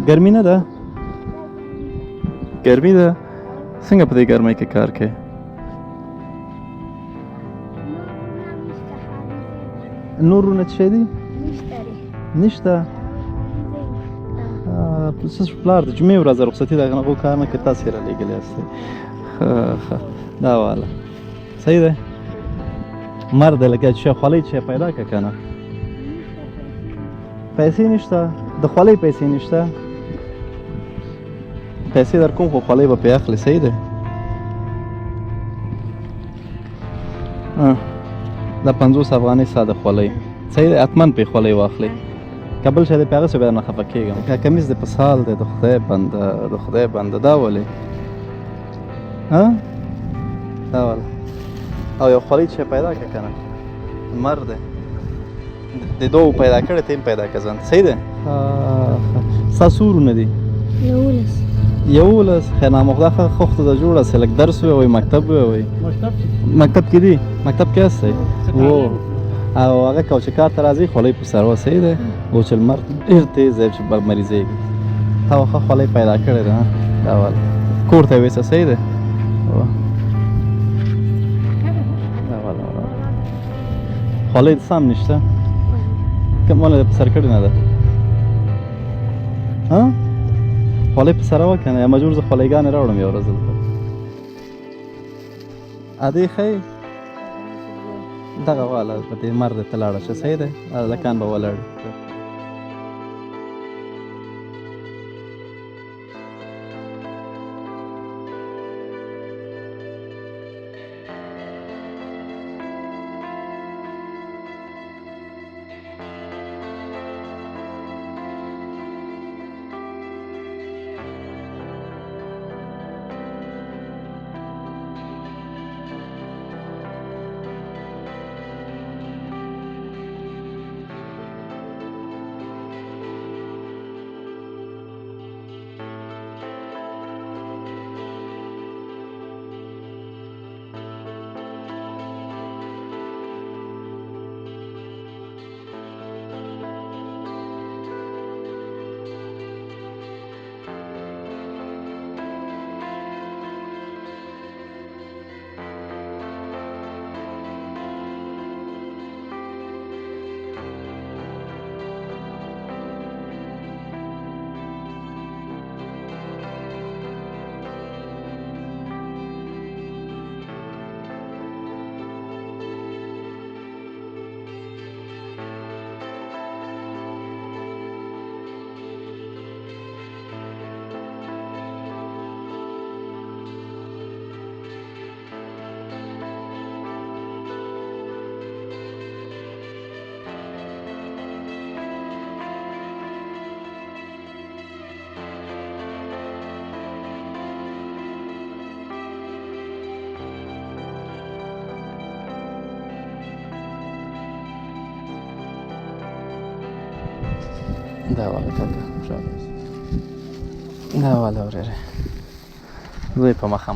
ګرمي نه ده؟ ګرمي ده؟ څنګه په دې ګرمۍ کې کار کوې؟ نور ورونه څه شی دي؟ نشته. څه پلار د جمعې ورځ رخصتي ده، هغه کار نه کوي، تاسې یې رالېږلي یاستئ. ښه دا واله صحیح دی. مرد لکه چې خولۍ چې پیدا کړه که نه؟ پیسې نشته؟ د خولۍ پیسې نشته؟ پیسې در کوم خو خولۍ به پرې اخلې. صحیح دی. دا 50 افغانۍ ستا د خولۍ. صحیح دی، حتما پرې خولۍ واخلې. که بل شی دی پرې هغسې بیا نه خفه کېږم. که کمیس دې په سال دی، د خدای بنده د خدای بنده. دا ولې دا واله او یو خولۍ چې پیدا کړه که نه؟ مرد دی، د دوو پیدا کړی، ته یې پیدا کړه ځان. صحیح دی. ستا څو ورونه دي؟ 11. خیر نامخدا خښته ده جوړه سې، لږ درس ووایئ، مکتب ووایئ. مکتب کې دي؟ مکتب کې هستئ؟ او هغه که چې کار ته راځئ خولۍ په سر وه. صحیح دی. او چې لمر ډېر تېز دی چې مریضېږي. تا ښه خولۍ پیدا کړې ده. دا واله کور ته یې ویسه. صحیح دی. خولۍ د سم نشته؟ کوم ونه د په سر کړې نه ده؟ خولۍ په سره وه که نه؟ یا مجبور زه خولۍګانې راوړم یوه ورځ دلته. ادې ښایي دغه واله په دې مرد ته لاړه شه. صحیح دی. هلکان به ولاړ وي. دا واله کاکا خوشحاله اوسه. دا واله ورېره زه یې په مخه